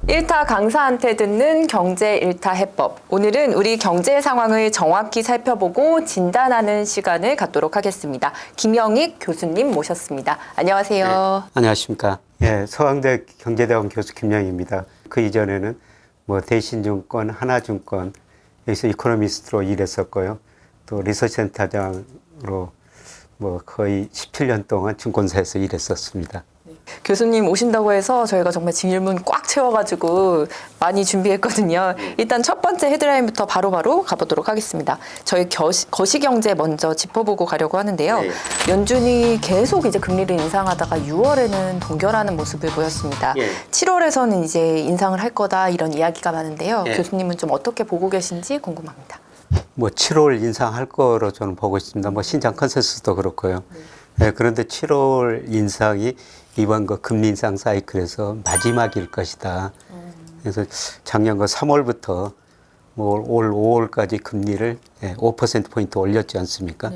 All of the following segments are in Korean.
일타 강사한테 듣는 경제 일타 해법. 오늘은 우리 경제 상황을 정확히 살펴보고 진단하는 시간을 갖도록 하겠습니다. 김영익 교수님 모셨습니다. 안녕하세요. 네, 안녕하십니까. 예, 서강대 경제대학원 교수 김영익입니다. 그 이전에는 대신증권, 하나증권 여기서 이코노미스트로 일했었고요. 또 리서치센터장으로 거의 17년 동안 증권사에서 일했었습니다. 교수님 오신다고 해서 저희가 정말 질문 꽉 채워가지고 많이 준비했거든요. 일단 첫 번째 헤드라인부터 바로바로 가보도록 하겠습니다. 저희 거시경제 먼저 짚어보고 가려고 하는데요. 네. 연준이 계속 이제 금리를 인상하다가 6월에는 동결하는 모습을 보였습니다. 네. 7월에서는 이제 인상을 할 거다 이런 이야기가 많은데요. 네. 교수님은 좀 어떻게 보고 계신지 궁금합니다. 7월 인상할 거로 저는 보고 있습니다. 신장 컨센서스도 그렇고요. 네, 그런데 7월 인상이 이번 금리 인상 사이클에서 마지막일 것이다. 그래서 작년 3월부터 올 5월까지 금리를 5%포인트 올렸지 않습니까?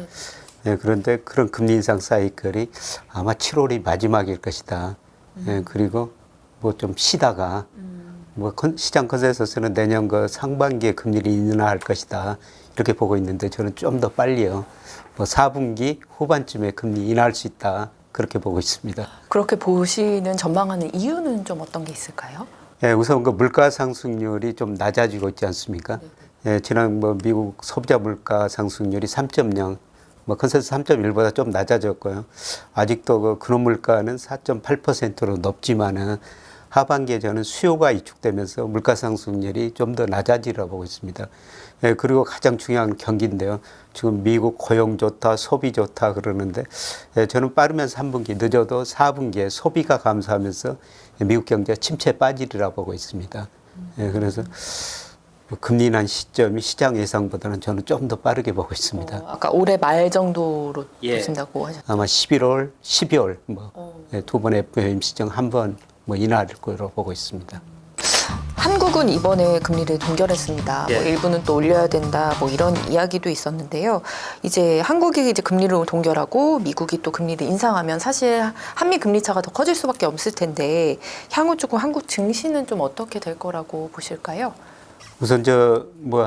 네, 그런데 그런 금리 인상 사이클이 아마 7월이 마지막일 것이다. 그리고 좀 쉬다가 시장 컨센서스는 내년 상반기에 금리를 인하할 것이다. 이렇게 보고 있는데 저는 좀 더 빨리요. 4분기 후반쯤에 금리 인하할 수 있다. 그렇게 보고 있습니다. 그렇게 보시는 전망하는 이유는 좀 어떤 게 있을까요? 예, 우선 물가 상승률이 좀 낮아지고 있지 않습니까? 예, 지난 미국 소비자 물가 상승률이 3.0, 컨센서스 3.1보다 좀 낮아졌고요. 아직도 근원 물가는 4.8%로 높지만은 하반기에 저는 수요가 위축되면서 물가 상승률이 좀 더 낮아지리라고 보고 있습니다. 예, 그리고 가장 중요한 경기인데요. 지금 미국 고용 좋다, 소비 좋다 그러는데 저는 빠르면 3분기, 늦어도 4분기에 소비가 감소하면서 미국 경제가 침체에 빠지리라고 보고 있습니다. 예, 그래서 금리 인하 시점이 시장 예상보다는 저는 좀 더 빠르게 보고 있습니다. 아까 올해 말 정도로 보신다고 하셨죠? 아마 11월, 12월 두 번 FOMC 시정 한 번 인하할 거로 보고 있습니다. 한국은 이번에 금리를 동결했습니다. 일부는 또 올려야 된다. 이런 이야기도 있었는데요. 이제 한국이 이제 금리를 동결하고 미국이 또 금리를 인상하면 사실 한미 금리 차가 더 커질 수밖에 없을 텐데 향후 조금 한국 증시는 좀 어떻게 될 거라고 보실까요? 우선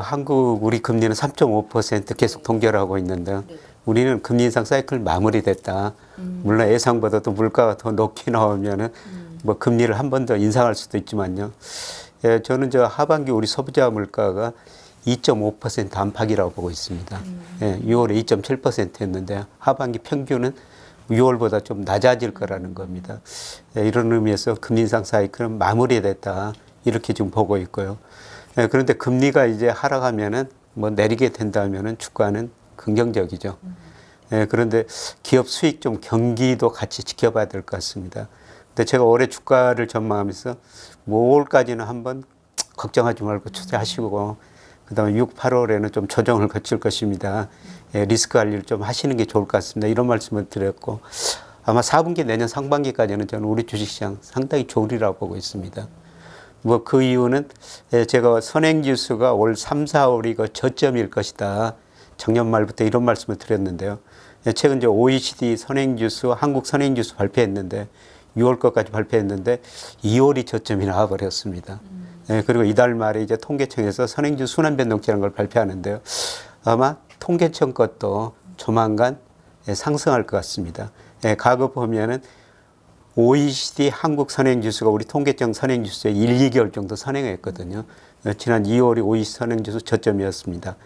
한국 우리 금리는 3.5% 계속 동결하고 있는데 우리는 금리 인상 사이클 마무리됐다. 물론 예상보다 또 물가가 더 높게 나오면은 금리를 한 번 더 인상할 수도 있지만요. 예, 저는 하반기 우리 소비자 물가가 2.5% 안팎이라고 보고 있습니다. 예, 6월에 2.7%였는데 하반기 평균은 6월보다 좀 낮아질 거라는 겁니다. 예, 이런 의미에서 금리 인상 사이클은 마무리됐다. 이렇게 지금 보고 있고요. 예, 그런데 금리가 이제 하락하면은 내리게 된다면은 주가는 긍정적이죠. 예, 그런데 기업 수익 좀 경기도 같이 지켜봐야 될 것 같습니다. 근데 제가 올해 주가를 전망하면서 5월까지는 한번 걱정하지 말고 투자하시고 그다음에 6, 8월에는 좀 조정을 거칠 것입니다. 예, 리스크 관리를 좀 하시는 게 좋을 것 같습니다. 이런 말씀을 드렸고 아마 4분기 내년 상반기까지는 저는 우리 주식시장 상당히 좋으리라고 보고 있습니다. 그 이유는 제가 선행지수가 올 3, 4월이 저점일 것이다. 작년 말부터 이런 말씀을 드렸는데요. 최근 OECD 선행지수, 한국 선행지수 발표했는데 6월 것까지 발표했는데 2월이 저점이 나와버렸습니다. 그리고 이달 말에 이제 통계청에서 선행지수 순환변동치라는 걸 발표하는데요. 아마 통계청 것도 조만간 상승할 것 같습니다. 과거 보면은 OECD 한국 선행지수가 우리 통계청 선행지수에 1, 2개월 정도 선행했거든요. 지난 2월이 OECD 선행지수 저점이었습니다.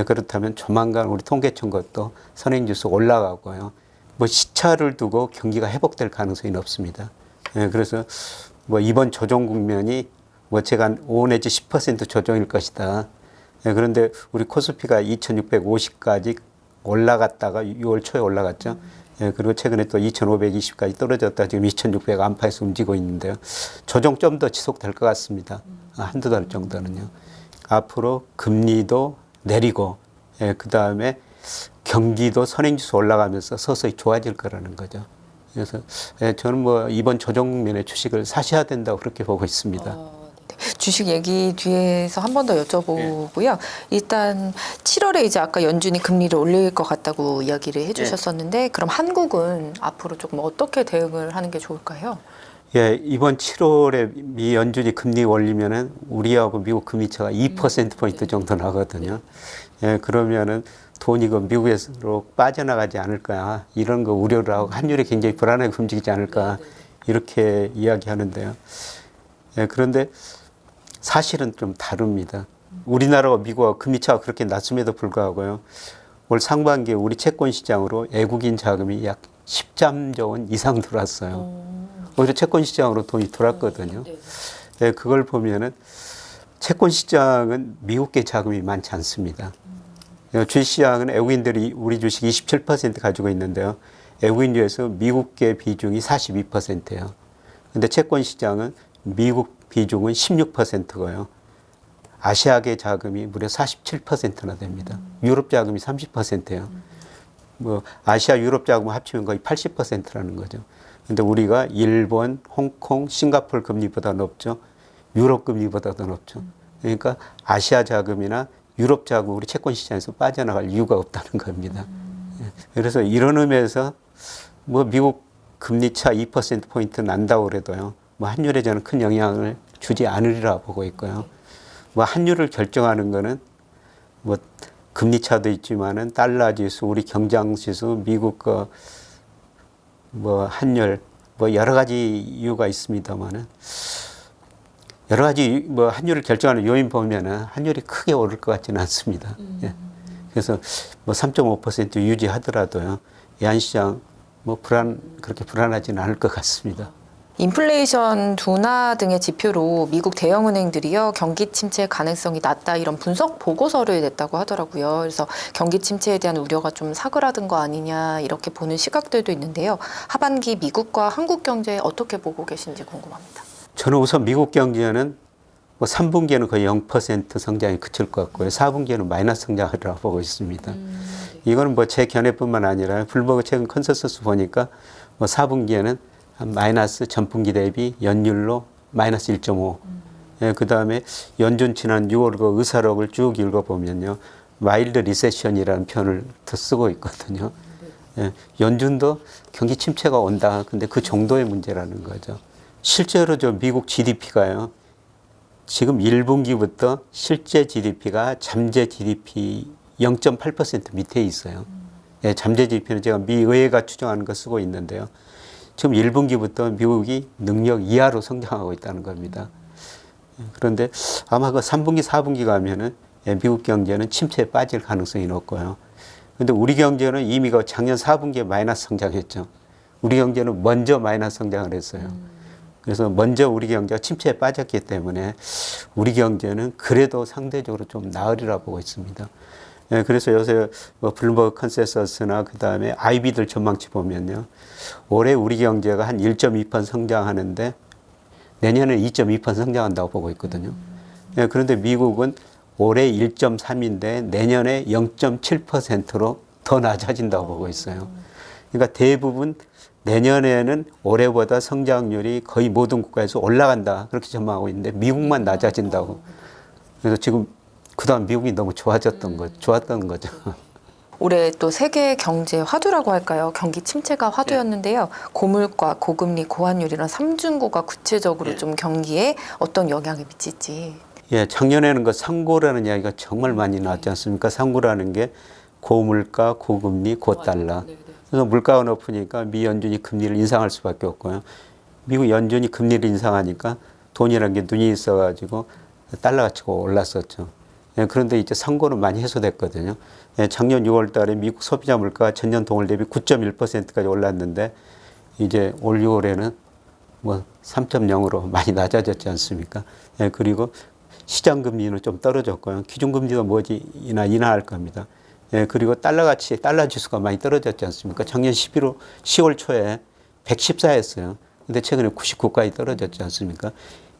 그렇다면 조만간 우리 통계청 것도 선행지수 올라가고요. 시차를 두고 경기가 회복될 가능성이 높습니다. 그래서 이번 조정 국면이 제가 5 내지 10% 조정일 것이다. 그런데 우리 코스피가 2650까지 올라갔다가 6월 초에 올라갔죠. 그리고 최근에 또 2520까지 떨어졌다 지금 2600 안팎에서 움직이고 있는데요. 조정 좀 더 지속될 것 같습니다. 한두 달 정도는요. 앞으로 금리도 내리고 그 다음에 경기도 선행지수 올라가면서 서서히 좋아질 거라는 거죠. 그래서 저는 이번 조정 국면에 주식을 사셔야 된다고 그렇게 보고 있습니다. 주식 얘기 뒤에서 한 번 더 여쭤보고요. 일단 7월에 이제 아까 연준이 금리를 올릴 것 같다고 이야기를 해주셨었는데 그럼 한국은 앞으로 조금 어떻게 대응을 하는 게 좋을까요? 예, 이번 7월에 미 연준이 금리 올리면은 우리하고 미국 금리차가 2%포인트 정도 나거든요. 예, 그러면은 돈이 그 미국에서 빠져나가지 않을까, 이런 거 우려를 하고 환율이 굉장히 불안하게 움직이지 않을까, 이렇게 이야기하는데요. 예, 그런데 사실은 좀 다릅니다. 우리나라와 미국과 금리차가 그렇게 낮음에도 불구하고요, 올 상반기에 우리 채권 시장으로 외국인 자금이 약 13조 원 이상 들어왔어요. 오히려 채권 시장으로 돈이 돌았거든요. 네, 그걸 보면은 채권 시장은 미국계 자금이 많지 않습니다. 주식시장은 외국인들이 우리 주식 27% 가지고 있는데요. 외국인 중에서 미국계 비중이 42%예요. 근데 채권 시장은 미국 비중은 16%고요. 아시아계 자금이 무려 47%나 됩니다. 유럽 자금이 30%예요. 뭐 아시아 유럽 자금 합치면 거의 80%라는 거죠. 근데 우리가 일본, 홍콩, 싱가포르 금리보다 높죠. 유럽 금리보다도 높죠. 그러니까 아시아 자금이나 유럽 자금 우리 채권 시장에서 빠져나갈 이유가 없다는 겁니다. 그래서 이런 의미에서 뭐 미국 금리차 2%포인트 난다고 그래도요, 뭐 환율에 저는 큰 영향을 주지 않으리라 보고 있고요. 뭐 환율을 결정하는 거는 뭐 금리차도 있지만은 달러 지수, 우리 경장 지수, 미국 거 뭐 환율, 뭐 여러 가지 이유가 있습니다만은, 여러 가지 뭐 환율을 결정하는 요인 보면은 환율이 크게 오를 것 같지는 않습니다. 예. 그래서 뭐 3.5% 유지하더라도요, 외환시장 뭐 그렇게 불안하지는 않을 것 같습니다. 인플레이션 둔화 등의 지표로 미국 대형은행들이요, 경기 침체 가능성이 낮다, 이런 분석 보고서를 냈다고 하더라고요. 그래서 경기 침체에 대한 우려가 좀 사그라든 거 아니냐, 이렇게 보는 시각들도 있는데요. 하반기 미국과 한국 경제 어떻게 보고 계신지 궁금합니다. 저는 우선 미국 경제는 뭐 3분기에는 거의 0% 성장이 그칠 것 같고요. 4분기에는 마이너스 성장이라고 보고 있습니다. 이거는 뭐 제 견해뿐만 아니라 블룸버그 최근 컨센서스 보니까 뭐 4분기에는 한 마이너스 전분기 대비 연율로 마이너스 1.5. 예, 그 다음에 연준 지난 6월 그 의사록을 쭉 읽어보면요, 마일드 리세션이라는 표현을 더 쓰고 있거든요. 예, 연준도 경기 침체가 온다. 근데 그 정도의 문제라는 거죠. 실제로 저 미국 GDP가요, 지금 1분기부터 실제 GDP가 잠재 GDP 0.8% 밑에 있어요. 예, 잠재 GDP는 제가 미 의회가 추정하는 거 쓰고 있는데요. 지금 1분기부터 미국이 능력 이하로 성장하고 있다는 겁니다. 그런데 아마 그 3분기, 4분기 가면은 미국 경제는 침체에 빠질 가능성이 높고요. 그런데 우리 경제는 이미 그 작년 4분기에 마이너스 성장했죠. 우리 경제는 먼저 마이너스 성장을 했어요. 그래서 먼저 우리 경제가 침체에 빠졌기 때문에 우리 경제는 그래도 상대적으로 좀 나으리라 보고 있습니다. 예, 그래서 요새 뭐 블룸버그 컨센서스나 그 다음에 IB들 전망치 보면요, 올해 우리 경제가 한 1.2% 성장하는데 내년에 2.2% 성장한다고 보고 있거든요. 예, 그런데 미국은 올해 1.3인데 내년에 0.7%로 더 낮아진다고 보고 있어요. 그러니까 대부분 내년에는 올해보다 성장률이 거의 모든 국가에서 올라간다, 그렇게 전망하고 있는데 미국만 낮아진다고. 그래서 지금 그동안 미국이 너무 좋았던 거죠. 올해 또 세계 경제 화두라고 할까요? 경기 침체가 화두였는데요. 고물가, 고금리, 고환율 이런 삼중고가 구체적으로 좀 경기에 어떤 영향을 미칠지. 예, 작년에는 그 상고라는 이야기가 정말 많이 나왔지 않습니까? 상고라는 게 고물가, 고금리, 고달러. 그래서 물가가 높으니까 미 연준이 금리를 인상할 수밖에 없고요. 미국 연준이 금리를 인상하니까 돈이라는 게 눈이 있어가지고 달러 가치가 올랐었죠. 예, 그런데 이제 상고는 많이 해소됐거든요. 예, 작년 6월 달에 미국 소비자 물가가 전년 동월 대비 9.1%까지 올랐는데 이제 올 6월에는 뭐 3.0으로 많이 낮아졌지 않습니까? 예, 그리고 시장 금리는 좀 떨어졌고요. 기준 금리도 뭐지 인하할 겁니다. 예, 그리고 달러 지수가 많이 떨어졌지 않습니까? 작년 10월 초에 114였어요. 근데 최근에 99까지 떨어졌지 않습니까?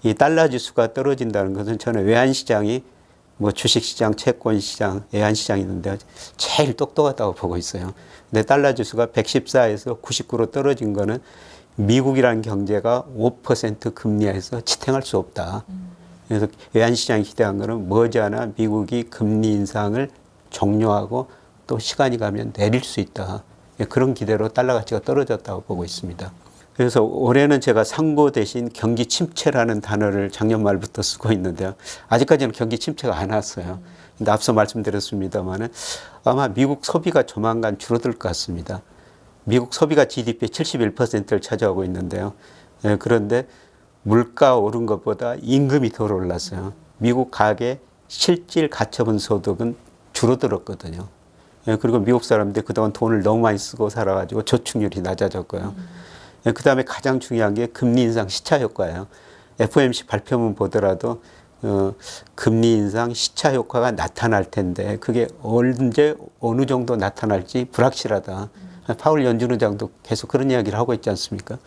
이 달러 지수가 떨어진다는 것은 저는 외환시장이 뭐 주식시장, 채권시장, 외환시장이 있는데 제일 똑똑하다고 보고 있어요. 근데 달러 지수가 114에서 99로 떨어진 거는 미국이라는 경제가 5% 금리에서 지탱할 수 없다. 그래서 외환시장이 기대한 거는 머지않아 미국이 금리 인상을 종료하고 또 시간이 가면 내릴 수 있다. 그런 기대로 달러 가치가 떨어졌다고 보고 있습니다. 그래서 올해는 제가 상고 대신 경기 침체라는 단어를 작년 말부터 쓰고 있는데요. 아직까지는 경기 침체가 안 왔어요. 근데 앞서 말씀드렸습니다만은 아마 미국 소비가 조만간 줄어들 것 같습니다. 미국 소비가 GDP의 71%를 차지하고 있는데요. 예, 그런데 물가 오른 것보다 임금이 더 올랐어요. 미국 가계 실질 가처분 소득은 줄어들었거든요. 예, 그리고 미국 사람들이 그동안 돈을 너무 많이 쓰고 살아가지고 저축률이 낮아졌고요. 그 다음에 가장 중요한 게 금리 인상 시차 효과예요. FOMC 발표문 보더라도 금리 인상 시차 효과가 나타날 텐데 그게 언제 어느 정도 나타날지 불확실하다. 파월 연준 의장도 계속 그런 이야기를 하고 있지 않습니까?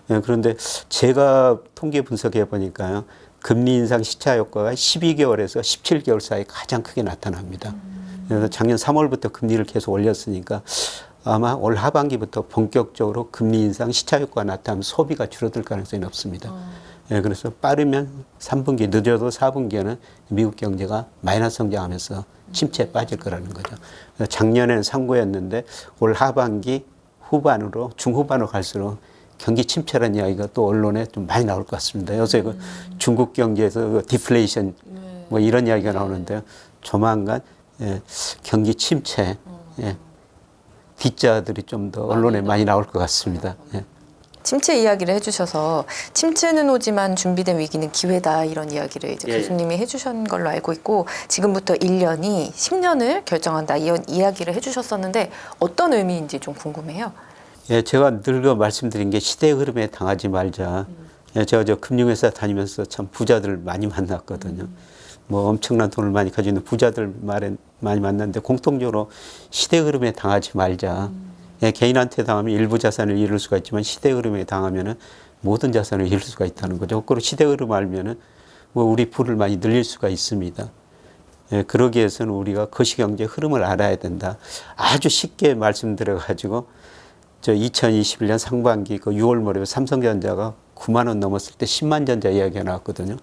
그런데 제가 통계 분석해 보니까요. 금리 인상 시차 효과가 12개월에서 17개월 사이에 가장 크게 나타납니다. 그래서 작년 3월부터 금리를 계속 올렸으니까 아마 올 하반기부터 본격적으로 금리 인상 시차 효과가 나타나면 소비가 줄어들 가능성이 높습니다. 예, 그래서 빠르면 3분기, 늦어도 4분기에는 미국 경제가 마이너스 성장하면서 침체에 빠질 거라는 거죠. 작년에는 상고였는데 올 하반기 후반으로, 중후반으로 갈수록 경기 침체라는 이야기가 또 언론에 좀 많이 나올 것 같습니다. 요새 그 중국 경제에서 그 디플레이션 뭐 이런 이야기가 나오는데요. 조만간 예, 경기 침체, 예, 뒷자들이 좀 더 언론에 많이 나올 것 같습니다. 예. 침체 이야기를 해주셔서 침체는 오지만 준비된 위기는 기회다 이런 이야기를 이제 교수님이 해주신 걸로 알고 있고 지금부터 1년이 10년을 결정한다 이런 이야기를 해주셨었는데 어떤 의미인지 좀 궁금해요. 예, 제가 늘 말씀드린 게 시대의 흐름에 당하지 말자. 예, 제가 저 금융회사 다니면서 참 부자들 많이 만났거든요. 뭐 엄청난 돈을 많이 가지고 있는 부자들 말에 많이 만났는데 공통적으로 시대 흐름에 당하지 말자. 예, 개인한테 당하면 일부 자산을 잃을 수가 있지만 시대 흐름에 당하면은 모든 자산을 잃을 수가 있다는 거죠. 거꾸로 시대 흐름 알면은 뭐 우리 부를 많이 늘릴 수가 있습니다. 예, 그러기 위해서는 우리가 거시경제 흐름을 알아야 된다. 아주 쉽게 말씀드려가지고 저 2021년 상반기 그 6월 무렵에 삼성전자가 9만 원 넘었을 때 10만 전자 이야기가 나왔거든요.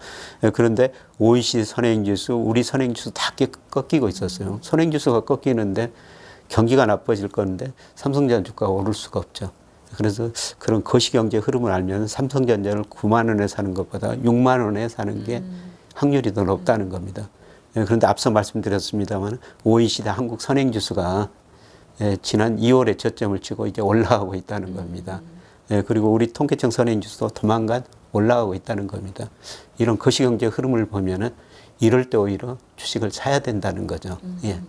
그런데 OECD 선행지수, 우리 선행지수 다 꺾이고 있었어요. 선행지수가 꺾이는데 경기가 나빠질 건데 삼성전자 주가가 오를 수가 없죠. 그래서 그런 거시경제 흐름을 알면 삼성전자를 9만 원에 사는 것보다 6만 원에 사는 게 확률이 더 높다는 겁니다. 그런데 앞서 말씀드렸습니다만 OECD 한국 선행지수가 지난 2월에 저점을 치고 이제 올라가고 있다는 겁니다. 그리고 우리 통계청 선행지수도 조만간 올라가고 있다는 겁니다. 이런 거시경제 흐름을 보면은 이럴 때 오히려 주식을 사야 된다는 거죠. 예.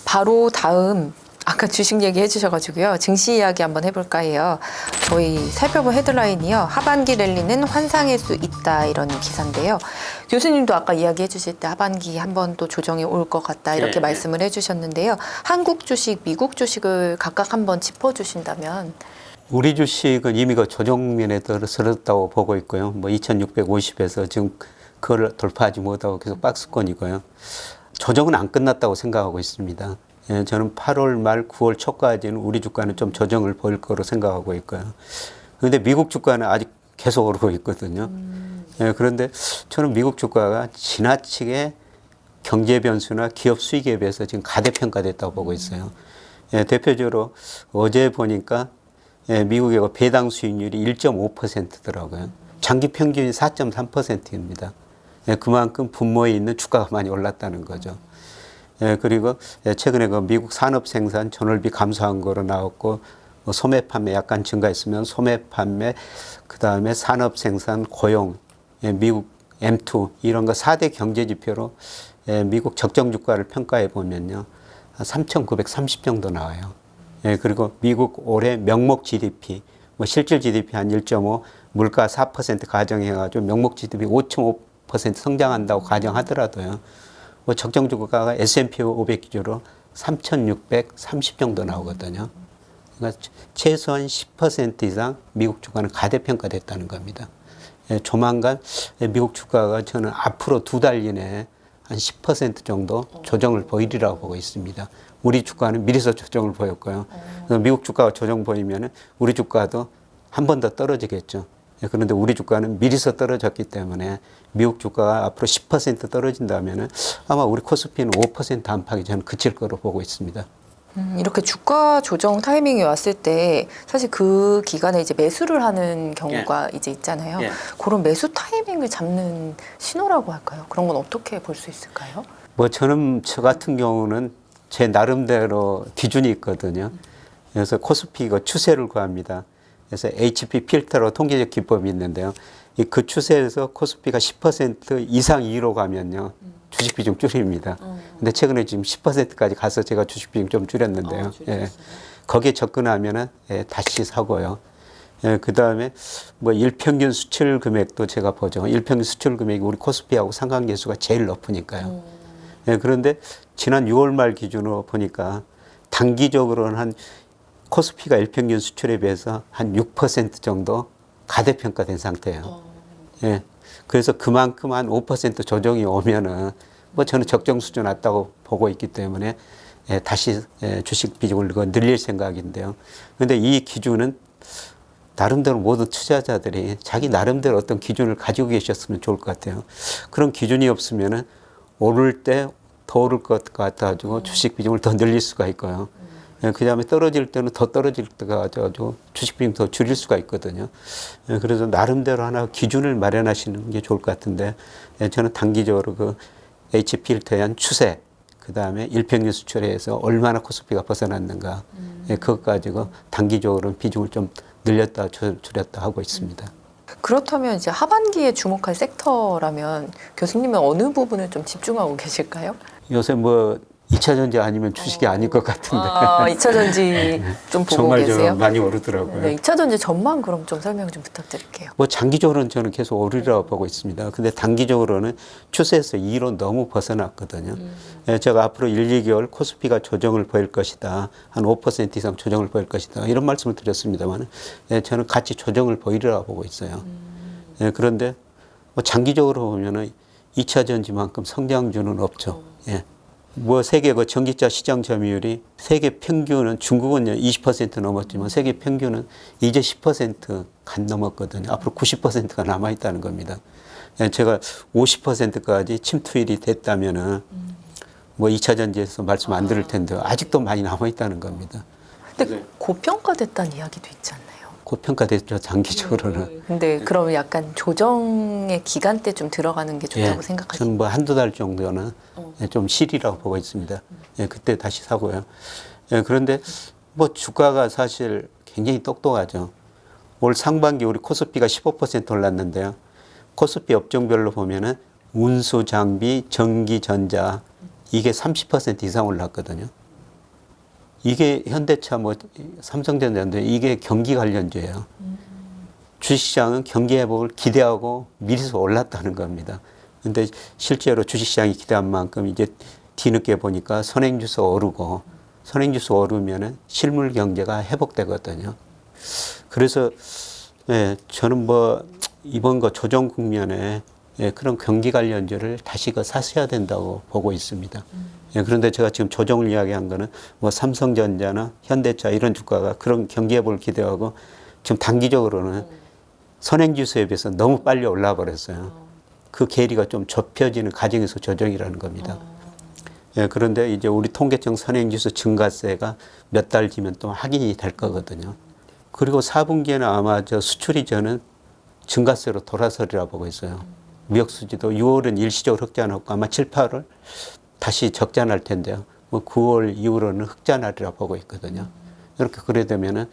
바로 다음 아까 주식 얘기 해주셔가지고요. 증시 이야기 한번 해볼까 해요. 저희 살펴본 헤드라인이요. 하반기 랠리는 환상일 수 있다 이런 기사인데요. 교수님도 아까 이야기해 주실 때 하반기 한번 또 조정이 올 것 같다 이렇게 말씀을 해주셨는데요. 한국 주식, 미국 주식을 각각 한번 짚어주신다면 우리 주식은 이미 그 조정면에 들어섰다고 보고 있고요. 뭐 2650에서 지금 그걸 돌파하지 못하고 계속 박스권이고요. 조정은 안 끝났다고 생각하고 있습니다. 예, 저는 8월 말 9월 초까지는 우리 주가는 좀 조정을 보일 거로 생각하고 있고요. 그런데 미국 주가는 아직 계속 오르고 있거든요. 예, 그런데 저는 미국 주가가 지나치게 경제 변수나 기업 수익에 비해서 지금 가대평가됐다고 보고 있어요. 예, 대표적으로 어제 보니까 예, 미국의 배당 수익률이 1.5%더라고요. 장기 평균이 4.3%입니다. 예, 그만큼 분모에 있는 주가가 많이 올랐다는 거죠. 예, 그리고 최근에 그 미국 산업 생산 전월비 감소한 거로 나왔고 뭐 소매 판매 약간 증가했으면 소매 판매 그다음에 산업 생산 고용 예, 미국 M2 이런 거 4대 경제 지표로 예, 미국 적정 주가를 평가해 보면요. 한 3,930 정도 나와요. 예, 그리고 미국 올해 명목 GDP 뭐 실질 GDP 한 1.5 물가 4% 가정해 가지고 명목 GDP 5.5% 성장한다고 가정하더라도요. 뭐 적정 주가가 S&P 500 기준으로 3,630 정도 나오거든요. 그러니까 최소한 10% 이상 미국 주가는 가대평가됐다는 겁니다. 예, 조만간 미국 주가가 저는 앞으로 2달 이내에 한 10% 정도 조정을 보이리라고 보고 있습니다. 우리 주가는 미리서 조정을 보였고요. 미국 주가가 조정 보이면은 우리 주가도 한 번 더 떨어지겠죠. 그런데 우리 주가는 미리서 떨어졌기 때문에 미국 주가가 앞으로 10% 떨어진다면은 아마 우리 코스피는 5% 안팎이 저는 그칠 거로 보고 있습니다. 이렇게 주가 조정 타이밍이 왔을 때 사실 그 기간에 이제 매수를 하는 경우가 이제 있잖아요. 예. 그런 매수 타이밍을 잡는 신호라고 할까요? 그런 건 어떻게 볼 수 있을까요? 뭐 저는 저 같은 경우는 제 나름대로 기준이 있거든요. 그래서 코스피 이거 추세를 구합니다. 그래서 HP 필터로 통계적 기법이 있는데요. 그 추세에서 코스피가 10% 이상 위로 가면요. 주식 비중 줄입니다. 근데 최근에 지금 10%까지 가서 제가 주식 비중 좀 줄였는데요. 예. 거기에 접근하면은 다시 사고요. 예, 그 다음에 뭐 일평균 수출 금액도 제가 보죠. 일평균 수출 금액이 우리 코스피하고 상관계수가 제일 높으니까요. 예, 그런데 지난 6월 말 기준으로 보니까 단기적으로는 한 코스피가 일평균 수출에 비해서 한 6% 정도 가대평가된 상태예요. 예. 그래서 그만큼 한 5% 조정이 오면은 뭐 저는 적정 수준 왔다고 보고 있기 때문에 다시 주식 비중을 늘릴 생각인데요. 그런데 이 기준은 나름대로 모든 투자자들이 자기 나름대로 어떤 기준을 가지고 계셨으면 좋을 것 같아요. 그런 기준이 없으면은 오를 때 더 오를 것 같아가지고 주식 비중을 더 늘릴 수가 있고요. 그 다음에 떨어질 때는 더 떨어질 때가 가지고 주식 비중 더 줄일 수가 있거든요. 그래서 나름대로 하나 기준을 마련하시는 게 좋을 것 같은데 저는 단기적으로 그 HP를 대한 추세, 그 다음에 일평균 수출에서 얼마나 코스피가 벗어났는가, 그것 가지고 단기적으로 비중을 좀 늘렸다 줄였다 하고 있습니다. 그렇다면 이제 하반기에 주목할 섹터라면 교수님은 어느 부분을 좀 집중하고 계실까요? 요새 뭐 2차 전지 아니면 주식이 아닐 것 같은데. 2차 전지 좀 보고 정말 계세요? 좀 많이 오르더라고요. 네, 2차 전지 전망 그럼 좀 설명 좀 부탁드릴게요. 뭐 장기적으로는 저는 계속 오르리라고 보고 있습니다. 근데 단기적으로는 추세에서 2로 너무 벗어났거든요. 제가 앞으로 1, 2개월 코스피가 조정을 보일 것이다. 한 5% 이상 조정을 보일 것이다. 이런 말씀을 드렸습니다만 저는 같이 조정을 보이리라고 보고 있어요. 그런데 뭐 장기적으로 보면은 2차 전지만큼 성장주는 없죠. 뭐 세계 그 전기차 시장 점유율이 세계 평균은 중국은 20% 넘었지만 세계 평균은 이제 10%간 넘었거든요. 앞으로 90%가 남아 있다는 겁니다. 제가 50%까지 침투율이 됐다면은 뭐 2차 전지에서 말씀 안 들을 텐데 아직도 많이 남아 있다는 겁니다. 근데 고평가됐다는 이야기도 있지 않나요? 고평가됐죠, 장기적으로는. 근데 그럼 약간 조정의 기간 때 좀 들어가는 게 좋다고 생각하시나요? 저는 뭐 한두 달 정도는 좀 실이라고 보고 있습니다. 그때 다시 사고요. 그런데 뭐 주가가 사실 굉장히 똑똑하죠. 올 상반기 우리 코스피가 15% 올랐는데요. 코스피 업종별로 보면은 운수, 장비, 전기, 전자 이게 30% 이상 올랐거든요. 이게 현대차 뭐 삼성전자인데 이게 경기 관련주예요. 주식시장은 경기 회복을 기대하고 미리서 올랐다는 겁니다. 근데 실제로 주식시장이 기대한 만큼 이제 뒤늦게 보니까 선행지수 오르고 선행지수 오르면은 실물 경제가 회복되거든요. 그래서 저는 뭐 이번 거 조정 국면에 그런 경기 관련주를 다시 사셔야 된다고 보고 있습니다. 그런데 제가 지금 조정을 이야기한 거는 뭐 삼성전자나 현대차 이런 주가가 그런 경기 회복을 기대하고 지금 단기적으로는 선행지수에 비해서 너무 빨리 올라 버렸어요. 그 괴리가 좀 좁혀지는 과정에서 조정이라는 겁니다. 그런데 이제 우리 통계청 선행지수 증가세가 몇 달 뒤면 또 확인이 될 거거든요. 그리고 4분기에는 아마 수출이 저는 증가세로 돌아서리라 보고 있어요. 무역수지도 6월은 일시적으로 흑자나고 아마 7, 8월 다시 적자날 텐데요. 뭐 9월 이후로는 흑자날이라 보고 있거든요. 이렇게 그래 되면은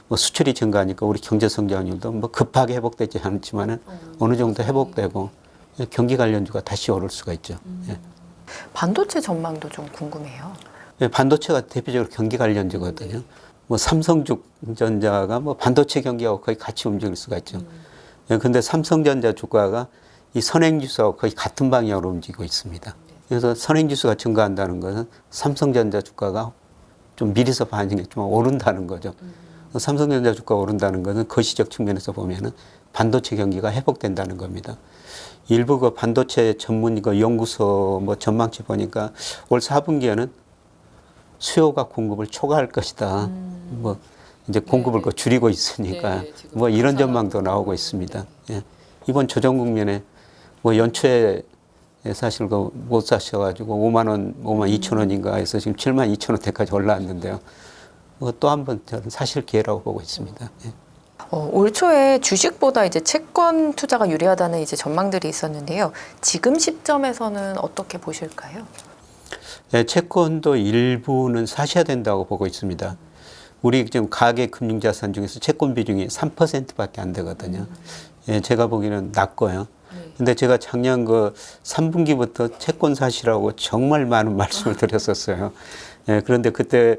뭐 수출이 증가하니까 우리 경제 성장률도 뭐 급하게 회복되지 않지만은 어느 정도 회복되고 경기 관련주가 다시 오를 수가 있죠. 반도체 전망도 좀 궁금해요. 반도체가 대표적으로 경기 관련주거든요. 뭐 삼성전자가 뭐 반도체 경기하고 거의 같이 움직일 수가 있죠. 근데 삼성전자 주가가 이 선행지수하고 거의 같은 방향으로 움직이고 있습니다. 그래서 선행지수가 증가한다는 것은 삼성전자 주가가 좀 미리서 반응이 좀 오른다는 거죠. 삼성전자 주가가 오른다는 것은 거시적 측면에서 보면은 반도체 경기가 회복된다는 겁니다. 일부 그 반도체 전문 그 연구소 뭐 전망치 보니까 올 4분기에는 수요가 공급을 초과할 것이다. 뭐 이제 공급을 줄이고 있으니까 뭐 이런 전망도 나오고 있습니다. 이번 조정 국면에 뭐 연초에 사실 그 못 사셔가지고 5만 원, 5만 2천 원인가 해서 지금 7만 2천 원대까지 올라왔는데요. 또 한 번 저는 사실 기회라고 보고 있습니다. 예. 올 초에 주식보다 이제 채권 투자가 유리하다는 이제 전망들이 있었는데요. 지금 시점에서는 어떻게 보실까요? 예, 채권도 일부는 사셔야 된다고 보고 있습니다. 우리 지금 가계 금융자산 중에서 채권 비중이 3%밖에 안 되거든요. 예, 제가 보기에는 낮고요. 근데 제가 작년 그 3분기부터 채권 사시라고 정말 많은 말씀을 드렸었어요. 예, 그런데 그때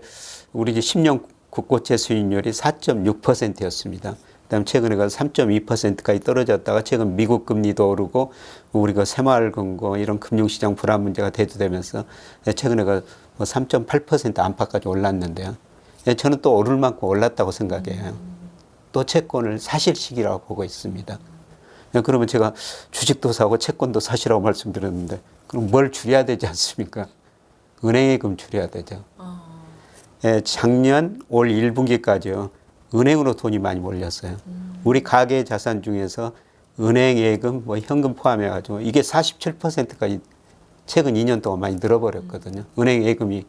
우리 이제 10년 국고채 수익률이 4.6%였습니다. 그다음 최근에 가서 3.2%까지 떨어졌다가 최근 미국 금리도 오르고 우리가 새마을금고 이런 금융시장 불안 문제가 대두되면서 최근에 가서 3.8% 안팎까지 올랐는데요. 저는 또 오를 만큼 올랐다고 생각해요. 또 채권을 사실 시기라고 보고 있습니다. 그러면 제가 주식도 사고 채권도 사시라고 말씀드렸는데 그럼 뭘 줄여야 되지 않습니까? 은행예금 줄여야 되죠. 작년 올 1분기까지요. 은행으로 돈이 많이 몰렸어요. 우리 가계 자산 중에서 은행 예금, 뭐 현금 포함해가지고 이게 47%까지 최근 2년 동안 많이 늘어버렸거든요. 은행 예금이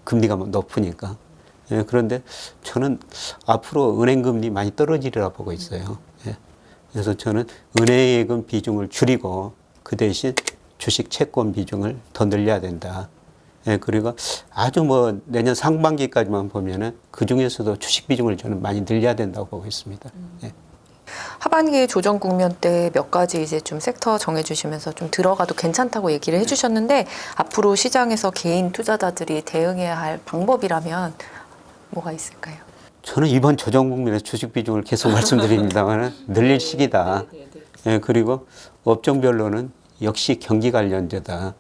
금리가 높으니까. 예, 그런데 저는 앞으로 은행 금리 많이 떨어지리라 보고 있어요. 예. 그래서 저는 은행 예금 비중을 줄이고 그 대신 주식 채권 비중을 더 늘려야 된다. 예, 그리고 아주 뭐 내년 상반기까지만 보면은 그 중에서도 주식 비중을 저는 많이 늘려야 된다고 보고 있습니다. 예. 하반기 조정 국면 때 몇 가지 이제 좀 섹터 정해주시면서 좀 들어가도 괜찮다고 얘기를 해주셨는데 앞으로 시장에서 개인 투자자들이 대응해야 할 방법이라면 뭐가 있을까요? 저는 이번 조정 국면에서 주식 비중을 계속 말씀드립니다만 늘릴 시기다. 예, 그리고 업종별로는 역시 경기 관련주다.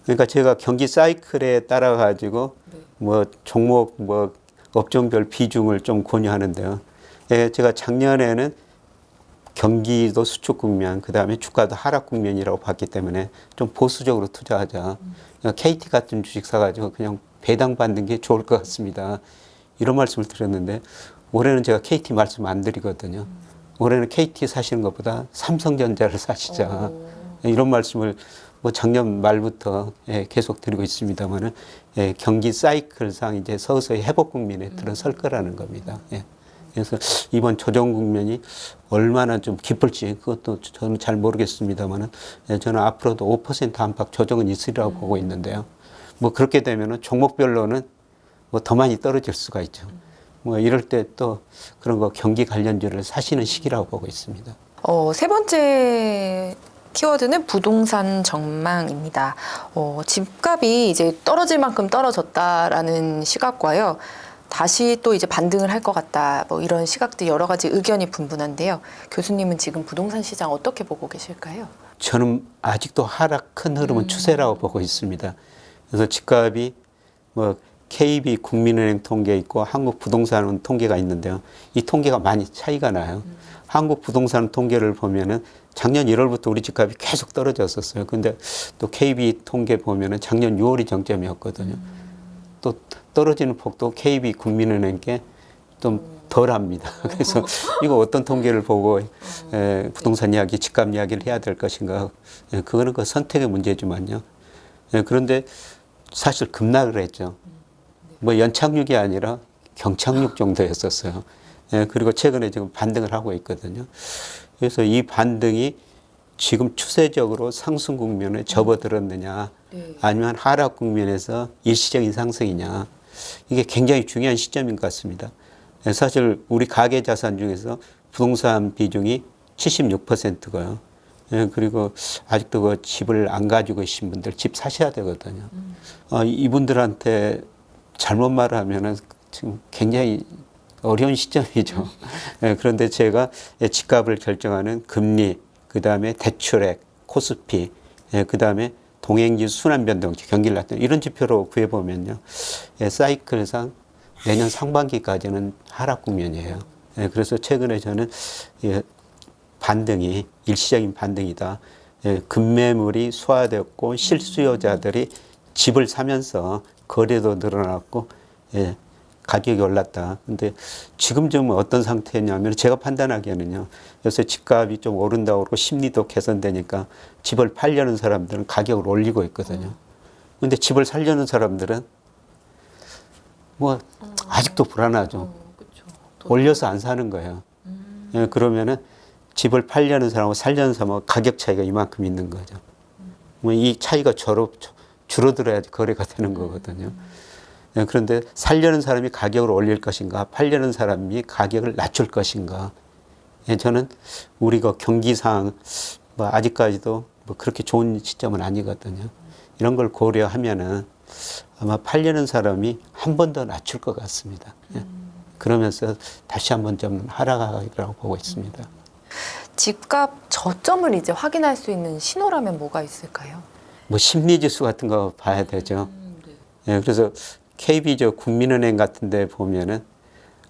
그러니까 제가 경기 사이클에 따라 가지고 뭐 종목 뭐 업종별 비중을 좀 권유하는데요. 예, 제가 작년에는 경기도 수축 국면, 그 다음에 주가도 하락 국면이라고 봤기 때문에 좀 보수적으로 투자하자. 그러니까 KT 같은 주식 사가지고 그냥 배당 받는 게 좋을 것 같습니다. 이런 말씀을 드렸는데 올해는 제가 KT 말씀 안 드리거든요. 올해는 KT 사시는 것보다 삼성전자를 사시자. 이런 말씀을 뭐 작년 말부터 계속 드리고 있습니다만은 경기 사이클상 이제 서서히 회복 국면에 들어설 거라는 겁니다. 그래서 이번 조정 국면이 얼마나 좀 깊을지 그것도 저는 잘 모르겠습니다만은 저는 앞으로도 5% 안팎 조정은 있으리라고 보고 있는데요. 뭐 그렇게 되면은 종목별로는 뭐 더 많이 떨어질 수가 있죠. 뭐 이럴 때 또 그런 거 경기 관련주를 사시는 시기라고 보고 있습니다. 세 번째 키워드는 부동산 전망입니다. 집값이 이제 떨어질 만큼 떨어졌다라는 시각과요. 다시 또 이제 반등을 할 것 같다. 뭐 이런 시각들 여러 가지 의견이 분분한데요. 교수님은 지금 부동산 시장 어떻게 보고 계실까요? 저는 아직도 하락 큰 흐름은 추세라고 보고 있습니다. 그래서 집값이 뭐 KB 국민은행 통계 있고 한국부동산은 통계가 있는데요. 이 통계가 많이 차이가 나요. 한국부동산 통계를 보면은 작년 1월부터 우리 집값이 계속 떨어졌었어요. 근데 또 KB 통계 보면은 작년 6월이 정점이었거든요. 또 떨어지는 폭도 KB 국민은행께 좀 덜합니다. 그래서 이거 어떤 통계를 보고 부동산 이야기, 집값 이야기를 해야 될 것인가. 그거는 그 선택의 문제지만요. 그런데 사실 급락을 했죠. 뭐 연착륙이 아니라 경착륙 정도였었어요. 그리고 최근에 지금 반등을 하고 있거든요. 그래서 이 반등이 지금 추세적으로 상승 국면에 접어들었느냐, 아니면 하락 국면에서 일시적인 상승이냐, 이게 굉장히 중요한 시점인 것 같습니다. 사실 우리 가계 자산 중에서 부동산 비중이 76%고요. 그리고 아직도 그 집을 안 가지고 계신 분들 집 사셔야 되거든요. 이분들한테 잘못 말하면은 지금 굉장히 어려운 시점이죠. 그런데 제가 집값을 결정하는 금리, 그 다음에 대출액, 코스피, 그 다음에 동행지수 순환변동치, 경기락전 이런 지표로 구해보면요. 사이클상 내년 상반기까지는 하락 국면이에요. 그래서 최근에 저는 반등이 일시적인 반등이다. 급매물이 소화되었고 실수요자들이 집을 사면서 거래도 늘어났고 가격이 올랐다. 근데 지금 좀 어떤 상태냐면 제가 판단하기에는요. 요새 집값이 좀 오른다고 그러고 심리도 개선되니까 집을 팔려는 사람들은 가격을 올리고 있거든요. 근데 집을 살려는 사람들은 뭐 아직도 불안하죠. 그쵸. 올려서 안 사는 거예요. 예, 그러면은 집을 팔려는 사람하고 살려는 사람하고 가격 차이가 이만큼 있는 거죠. 뭐 이 차이가 줄어들어야지 거래가 되는 거거든요. 예, 그런데 살려는 사람이 가격을 올릴 것인가, 팔려는 사람이 가격을 낮출 것인가. 예, 저는 우리가 경기상 뭐 아직까지도 뭐 그렇게 좋은 시점은 아니거든요. 이런 걸 고려하면은 아마 팔려는 사람이 한 번 더 낮출 것 같습니다. 예. 그러면서 다시 한번 좀 하락하리라고 보고 있습니다. 집값 저점을 이제 확인할 수 있는 신호라면 뭐가 있을까요? 뭐 심리지수 같은 거 봐야 되죠. 예, 그래서 KB 국민은행 같은 데 보면은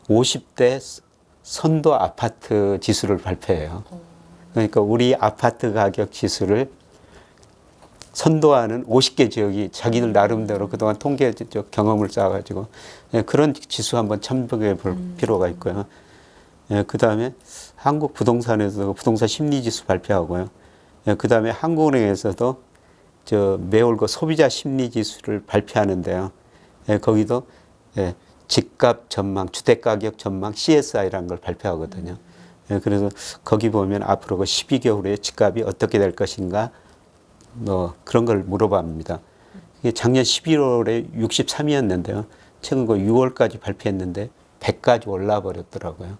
50대 선도 아파트 지수를 발표해요. 그러니까 우리 아파트 가격 지수를 선도하는 50개 지역이 자기들 나름대로 그동안 통계적 경험을 쌓아가지고 예, 그런 지수 한번 참고해 볼 필요가 있고요. 예, 그 다음에 한국 부동산에서도 부동산 심리지수 발표하고요. 예, 그 다음에 한국은행에서도 매월 그 소비자 심리지수를 발표하는데요. 예, 거기도 예, 집값 전망, 주택가격 전망 CSI라는 걸 발표하거든요. 예, 그래서 거기 보면 앞으로 그 12개월에 집값이 어떻게 될 것인가 뭐 그런 걸 물어봅니다. 이게 작년 11월에 63이었는데요. 최근 그 6월까지 발표했는데 100까지 올라 버렸더라고요.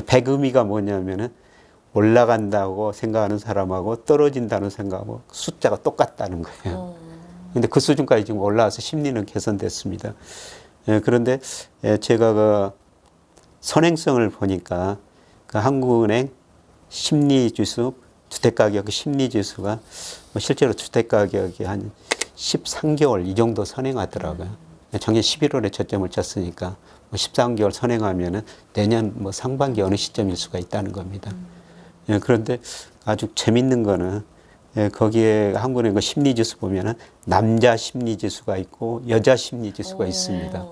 100 의미가 뭐냐면은 올라간다고 생각하는 사람하고 떨어진다는 생각하고 숫자가 똑같다는 거예요. 근데 그 수준까지 지금 올라와서 심리는 개선됐습니다. 예, 그런데 제가 그 선행성을 보니까 그 한국은행 심리지수, 주택가격 심리지수가 뭐 실제로 주택가격이 한 13개월 이 정도 선행하더라고요. 작년 11월에 저점을 쳤으니까 뭐 13개월 선행하면은 내년 뭐 상반기 어느 시점일 수가 있다는 겁니다. 예, 그런데 아주 재밌는 거는 예, 거기에 한국은행 그 심리지수 보면은 남자 심리지수가 있고 여자 심리지수가 있습니다.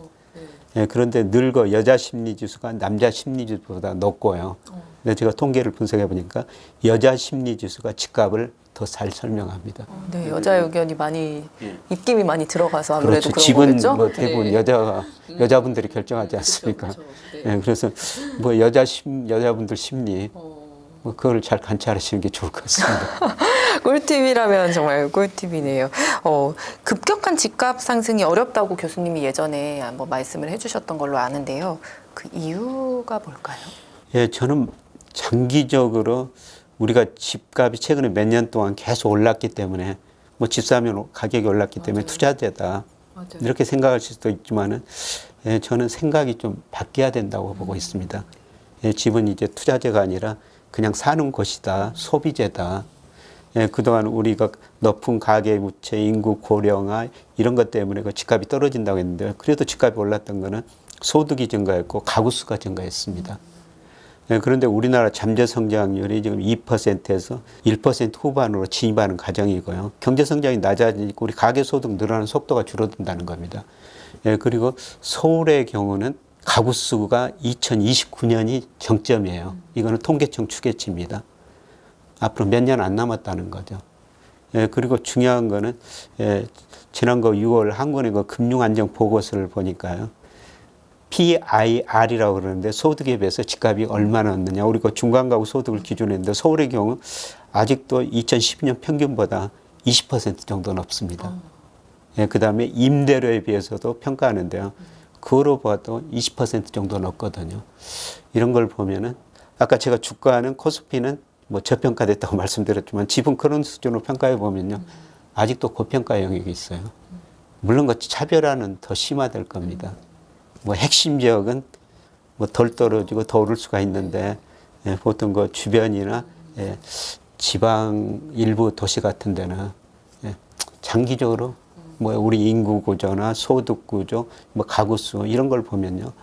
예, 그런데 늘 그 여자 심리지수가 남자 심리지수보다 높고요. 근데 제가 통계를 분석해 보니까 여자 심리지수가 집값을 더 잘 설명합니다. 네, 여자 의견이 많이 입김이 많이 들어가서 아무래도 그렇죠. 그런 집은 거겠죠? 뭐 대부분 네. 여자분들이 결정하지 않습니까? 그렇죠. 네. 예, 그래서 뭐 여자분들 심리 뭐 그걸 잘 관찰하시는 게 좋을 것 같습니다. 꿀팁이라면 정말 꿀팁이네요. 급격한 집값 상승이 어렵다고 교수님이 예전에 한번 말씀을 해주셨던 걸로 아는데요. 그 이유가 뭘까요? 예, 저는 장기적으로 우리가 집값이 최근에 몇 년 동안 계속 올랐기 때문에 뭐 집 사면 가격이 올랐기 때문에 투자재다 이렇게 생각할 수도 있지만은 예, 저는 생각이 좀 바뀌어야 된다고 보고 있습니다. 예, 집은 이제 투자재가 아니라 그냥 사는 곳이다, 소비재다. 예, 그동안 우리가 높은 가계부채, 인구 고령화 이런 것 때문에 그 집값이 떨어진다고 했는데 그래도 집값이 올랐던 거는 소득이 증가했고 가구 수가 증가했습니다. 예, 그런데 우리나라 잠재 성장률이 지금 2%에서 1% 후반으로 진입하는 과정이고요. 경제 성장이 낮아지니까 우리 가계 소득 늘어나는 속도가 줄어든다는 겁니다. 예, 그리고 서울의 경우는 가구 수가 2029년이 정점이에요. 이거는 통계청 추계치입니다. 앞으로 몇 년 안 남았다는 거죠. 예, 그리고 중요한 거는 지난 6월 한국은행 그 금융안정 보고서를 보니까요. PIR이라고 그러는데 소득에 비해서 집값이 얼마나 얻느냐. 우리 그 중간가구 소득을 기준으로 했는데 서울의 경우 아직도 2012년 평균보다 20% 정도 높습니다. 예, 그 다음에 임대료에 비해서도 평가하는데요. 그거로 봐도 20% 정도 높거든요. 이런 걸 보면은 아까 제가 주가는 코스피는 뭐 저평가됐다고 말씀드렸지만 집은 그런 수준으로 평가해 보면요. 아직도 고평가 영역이 있어요. 물론 그 차별화는 더 심화될 겁니다. 뭐 핵심 지역은 뭐 덜 떨어지고 더 오를 수가 있는데 예, 보통 그 주변이나 예, 지방 일부 도시 같은 데는 예, 장기적으로 뭐 우리 인구 구조나 소득 구조, 뭐 가구 수 이런 걸 보면요.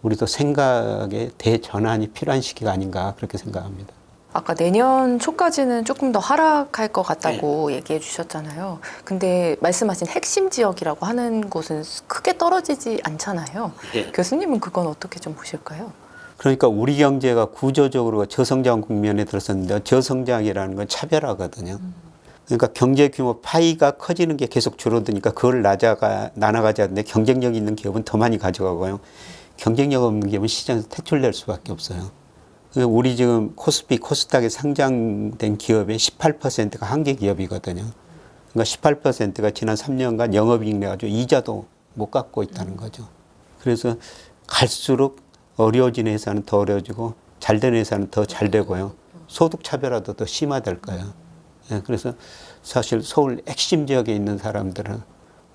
우리도 생각의 대전환이 필요한 시기가 아닌가 그렇게 생각합니다. 아까 내년 초까지는 조금 더 하락할 것 같다고 얘기해 주셨잖아요. 근데 말씀하신 핵심 지역이라고 하는 곳은 크게 떨어지지 않잖아요. 교수님은 그건 어떻게 좀 보실까요? 그러니까 우리 경제가 구조적으로 저성장 국면에 들었었는데 저성장이라는 건 차별화거든요. 그러니까 경제 규모 파이가 커지는 게 계속 줄어드니까 그걸 나눠가자는데 경쟁력 있는 기업은 더 많이 가져가고요. 경쟁력 없는 기업은 시장에서 퇴출될 수밖에 없어요. 그러니까 우리 지금 코스피, 코스닥에 상장된 기업의 18%가 한계 기업이거든요. 그러니까 18%가 지난 3년간 영업이익 내가지고 이자도 못 갚고 있다는 거죠. 그래서 갈수록 어려워진 회사는 더 어려워지고 잘된 회사는 더 잘 되고요. 소득 차별화도 더 심화될 거예요. 예, 그래서 사실 서울 핵심 지역에 있는 사람들은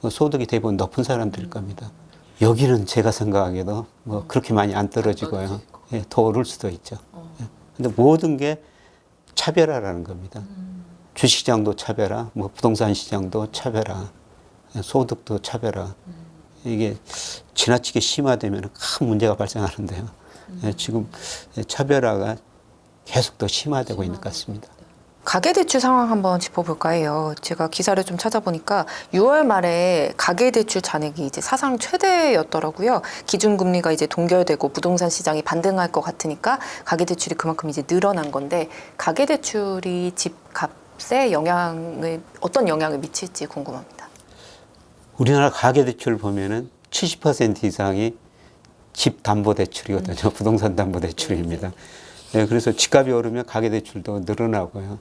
소득이 대부분 높은 사람들일 겁니다. 여기는 제가 생각하기에도 뭐 그렇게 많이 안 떨어지고요. 예, 더 오를 수도 있죠. 예. 근데 모든 게 차별화라는 겁니다. 주식시장도 차별화, 뭐 부동산 시장도 차별화, 예, 소득도 차별화. 이게 지나치게 심화되면 큰 문제가 발생하는데요. 예, 지금 차별화가 계속 더 심화되고 있는 것 같습니다. 가계대출 상황 한번 짚어볼까 해요. 제가 기사를 좀 찾아보니까 6월 말에 가계대출 잔액이 이제 사상 최대였더라고요. 기준금리가 이제 동결되고 부동산 시장이 반등할 것 같으니까 가계대출이 그만큼 이제 늘어난 건데 가계대출이 집값에 어떤 영향을 미칠지 궁금합니다. 우리나라 가계대출 보면은 70% 이상이 집담보대출이거든요. 부동산 담보대출입니다. 네, 그래서 집값이 오르면 가계대출도 늘어나고요.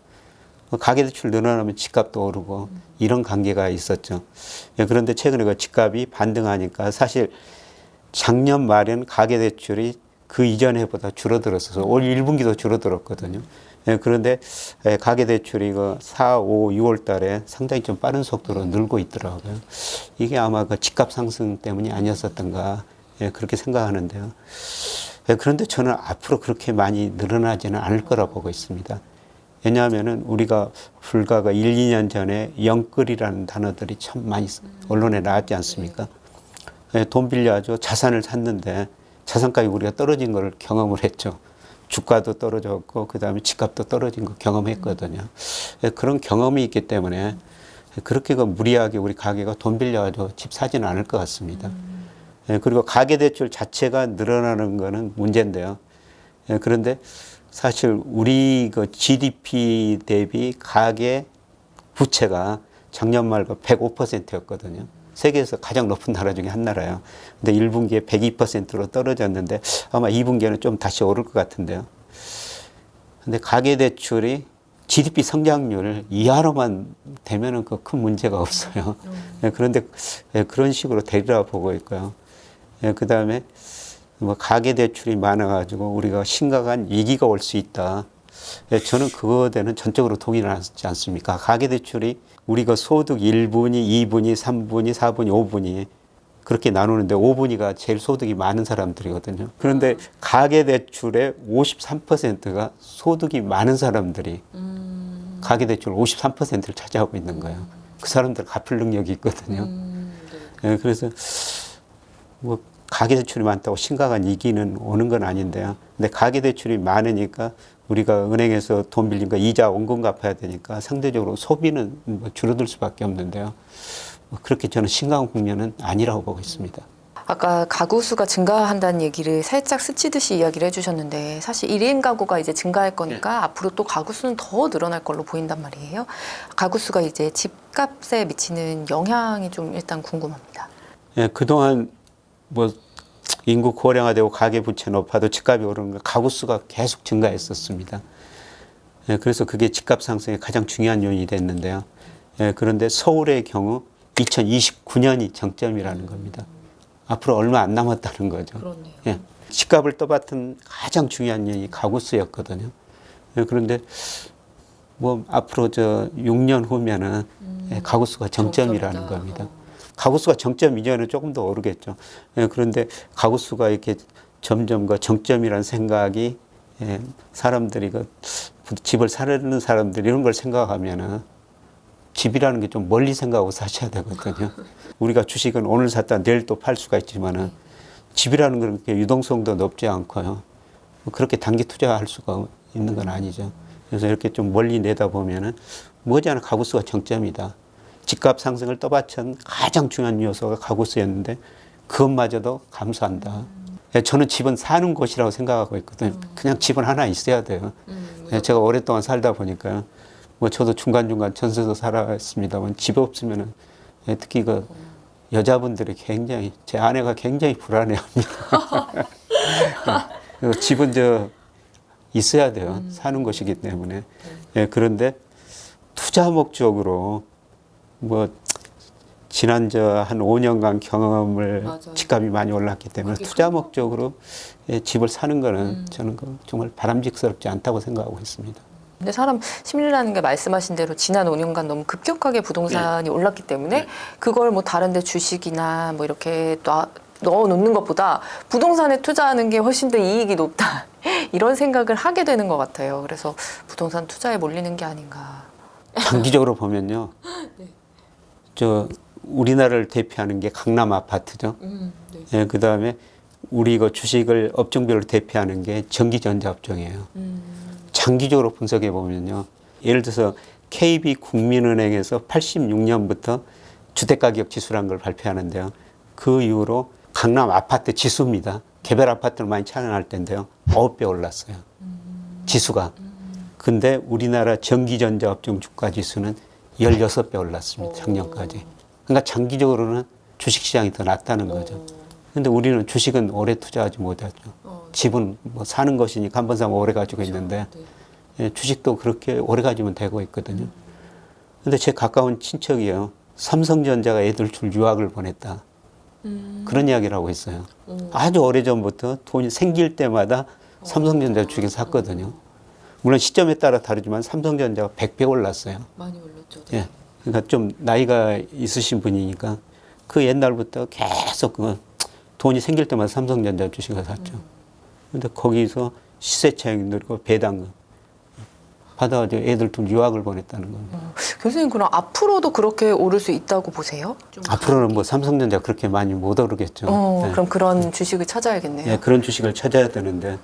가계대출 늘어나면 집값도 오르고 이런 관계가 있었죠. 예, 그런데 최근에 그 집값이 반등하니까 사실 작년 말에는 가계대출이 그 이전 해보다 줄어들었어서 올 1분기도 줄어들었거든요. 예, 그런데 가계대출이 그 4, 5, 6월 달에 상당히 좀 빠른 속도로 늘고 있더라고요. 이게 아마 그 집값 상승 때문이 아니었었던가, 예, 그렇게 생각하는데요. 예, 그런데 저는 앞으로 그렇게 많이 늘어나지는 않을 거라 보고 있습니다. 왜냐하면은 우리가 불과 1, 2년 전에 영끌이라는 단어들이 참 많이 언론에 나왔지 않습니까? 예, 돈 빌려가지고 자산을 샀는데 자산가격이 우리가 떨어진 걸 경험을 했죠. 주가도 떨어졌고 그 다음에 집값도 떨어진 거 경험했거든요. 예, 그런 경험이 있기 때문에 그렇게 무리하게 우리 가게가 돈 빌려가지고 집 사지는 않을 것 같습니다. 예, 그리고 가계대출 자체가 늘어나는 거는 문제인데요. 예, 그런데 사실 우리 그 GDP 대비 가계 부채가 작년 말 105%였거든요. 세계에서 가장 높은 나라 중에 한 나라예요. 근데 1분기에 102%로 떨어졌는데 아마 2분기에는 좀 다시 오를 것 같은데요. 근데 가계대출이 GDP 성장률 이하로만 되면은 그 큰 문제가 없어요. 예, 그런데 그런 식으로 되리라 보고 있고요. 예, 그 다음에 뭐 가계대출이 많아가지고 우리가 심각한 위기가 올 수 있다. 예, 저는 그거에 대해서는 전적으로 동의를 하지 않습니까? 가계대출이 우리가 소득 1분위, 2분위, 3분위, 4분위, 5분위 그렇게 나누는데 5분위가 제일 소득이 많은 사람들이거든요. 그런데 가계대출의 53%가 소득이 많은 사람들이 가계대출 53%를 차지하고 있는 거예요. 그 사람들 갚을 능력이 있거든요. 예, 그래서 뭐 가계대출이 많다고 심각한 위기는 오는 건 아닌데요. 근데 가계대출이 많으니까 우리가 은행에서 돈 빌린 거 이자 원금 갚아야 되니까 상대적으로 소비는 뭐 줄어들 수밖에 없는데요. 그렇게 저는 심각한 국면은 아니라고 보고 있습니다. 아까 가구 수가 증가한다는 얘기를 살짝 스치듯이 이야기를 해주셨는데 사실 1인 가구가 이제 증가할 거니까 앞으로 또 가구 수는 더 늘어날 걸로 보인단 말이에요. 가구 수가 이제 집값에 미치는 영향이 좀 일단 궁금합니다. 예, 그동안 뭐 인구 고령화되고 가계부채 높아도 집값이 오르는 거 가구 수가 계속 증가했었습니다. 예, 그래서 그게 집값 상승의 가장 중요한 요인이 됐는데요. 예, 그런데 서울의 경우 2029년이 정점이라는 겁니다. 앞으로 얼마 안 남았다는 거죠. 그렇네요. 예, 집값을 떠받든 가장 중요한 요인이 가구 수였거든요. 예, 그런데 뭐 앞으로 6년 후면은 예, 가구 수가 정점이라는 겁니다. 가구수가 정점 이전에는 조금 더 오르겠죠. 예, 그런데 가구수가 이렇게 점점 그 정점이라는 생각이 예, 사람들이 집을 사려는 사람들이 이런 걸 생각하면은 집이라는 게 좀 멀리 생각하고 사셔야 되거든요. 우리가 주식은 오늘 샀다 내일 또 팔 수가 있지만은 집이라는 건 그렇게 유동성도 높지 않고요. 그렇게 단기 투자할 수가 있는 건 아니죠. 그래서 이렇게 좀 멀리 내다보면은 머지않아 가구수가 정점이다. 집값 상승을 떠받친 가장 중요한 요소가 가구수였는데 그것마저도 감소한다. 저는 집은 사는 곳이라고 생각하고 있거든요. 그냥 집은 하나 있어야 돼요. 제가 오랫동안 살다 보니까 뭐 저도 중간중간 전세도 살았습니다만 집 없으면은 특히 그 여자분들이 굉장히 제 아내가 굉장히 불안해합니다. 집은 있어야 돼요. 사는 곳이기 때문에. 그런데 투자 목적으로 뭐 지난 한 5년간 경험을 맞아요. 집값이 많이 올랐기 때문에 투자 목적으로 집을 사는 거는 저는 정말 바람직스럽지 않다고 생각하고 있습니다. 근데 사람 심리라는 게 말씀하신 대로 지난 5년간 너무 급격하게 부동산이 올랐기 때문에 그걸 뭐 다른 데 주식이나 뭐 이렇게 넣어 놓는 것보다 부동산에 투자하는 게 훨씬 더 이익이 높다. 이런 생각을 하게 되는 것 같아요. 그래서 부동산 투자에 몰리는 게 아닌가. 장기적으로 보면요. 우리나라를 대표하는 게 강남 아파트죠. 그 다음에 우리 이거 주식을 업종별로 대표하는 게 전기전자 업종이에요. 장기적으로 분석해 보면요. 예를 들어서 KB국민은행에서 86년부터 주택가격 지수라는 걸 발표하는데요. 그 이후로 강남 아파트 지수입니다. 개별 아파트를 많이 촬영할 때인데요. 9배 올랐어요. 지수가. 근데 우리나라 전기전자 업종 주가 지수는 16배 올랐습니다. 작년까지. 그러니까 장기적으로는 주식시장이 더 낫다는 거죠. 근데 우리는 주식은 오래 투자하지 못하죠. 집은 뭐 사는 것이니까 한 번 사면 오래 가지고 있는데 주식도 그렇게 오래 가지면 되고 있거든요. 근데 제 가까운 친척이요. 삼성전자가 애들 줄 유학을 보냈다. 그런 이야기를 하고 있어요. 아주 오래전부터 돈이 생길 때마다 삼성전자 주식을 샀거든요. 물론 시점에 따라 다르지만 삼성전자가 100배 올랐어요. 많이 올랐죠. 예. 그러니까 좀 나이가 있으신 분이니까 그 옛날부터 계속 돈이 생길 때마다 삼성전자 주식을 샀죠. 근데 거기서 시세 차익 누리고 배당금 받아가지고 애들 좀 유학을 보냈다는 겁니다. 교수님 그럼 앞으로도 그렇게 오를 수 있다고 보세요? 앞으로는 뭐 삼성전자 그렇게 많이 못 오르겠죠. 네. 그럼 그런 주식을 찾아야겠네요. 예, 그런 주식을 찾아야 되는데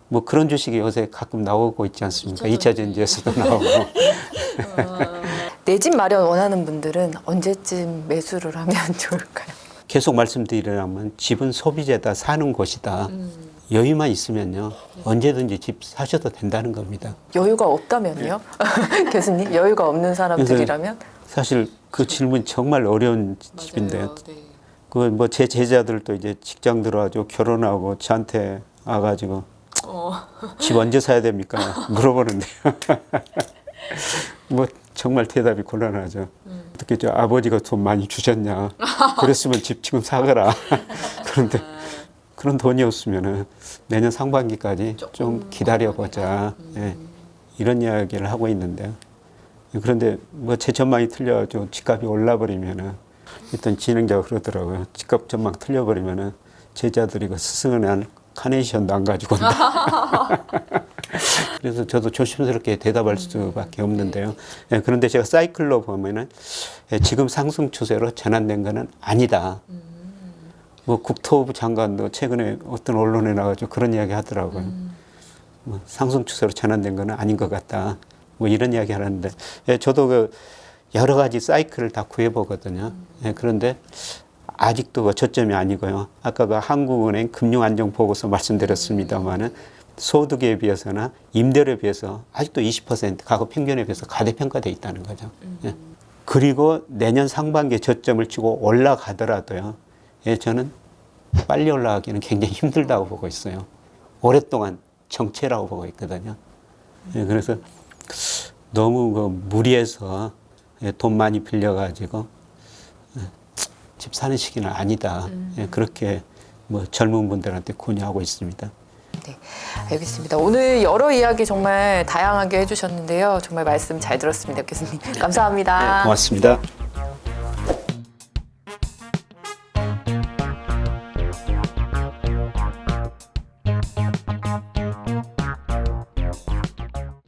뭐 그런 주식이 요새 가끔 나오고 있지 않습니까? 2차 전지에서도 나오고. 내 집 마련 원하는 분들은 언제쯤 매수를 하면 좋을까요? 계속 말씀드리려면 집은 소비재다, 사는 곳이다. 여유만 있으면요. 언제든지 집 사셔도 된다는 겁니다. 여유가 없다면요? 교수님, 여유가 없는 사람들이라면? 사실 그 질문 정말 어려운 집인데요. 네. 그 뭐 제 제자들도 이제 직장 들어가지고 결혼하고 저한테 와가지고 집 언제 사야 됩니까? 물어보는데요. 뭐 정말 대답이 곤란하죠. 어떻게 저 아버지가 돈 많이 주셨냐? 그랬으면 집 지금 사거라. 그런데 그런 돈이 없으면은 내년 상반기까지 좀 기다려보자. 예, 이런 이야기를 하고 있는데요. 그런데 뭐 제 전망이 틀려가지고 집값이 올라버리면은 일단 진행자가 그러더라고요. 집값 전망 틀려버리면은 제자들이 그 스승은행 카네이션도 안 가지고 온다. 그래서 저도 조심스럽게 대답할 수밖에 없는데요. 예, 그런데 제가 사이클로 보면은 지금 상승 추세로 전환된 거는 아니다. 뭐 국토부 장관도 최근에 어떤 언론에 나가지고 그런 이야기 하더라고요. 뭐 상승 추세로 전환된 거는 아닌 것 같다. 뭐 이런 이야기 하는데 저도 그 여러 가지 사이클을 다 구해보거든요. 그런데 아직도 그 저점이 아니고요. 아까 그 한국은행 금융안정보고서 말씀드렸습니다만은 소득에 비해서나 임대료에 비해서 아직도 20% 가구 평균에 비해서 가대평가돼 있다는 거죠. 그리고 내년 상반기에 저점을 치고 올라가더라도요. 저는 빨리 올라가기는 굉장히 힘들다고 보고 있어요. 오랫동안 정체라고 보고 있거든요. 그래서 너무 그 무리해서 돈 많이 빌려가지고 집 사는 시기는 아니다. 그렇게 뭐 젊은 분들한테 권유하고 있습니다. 네, 알겠습니다. 오늘 여러 이야기 정말 다양하게 해주셨는데요. 정말 말씀 잘 들었습니다, 교수님. 감사합니다. 네, 고맙습니다.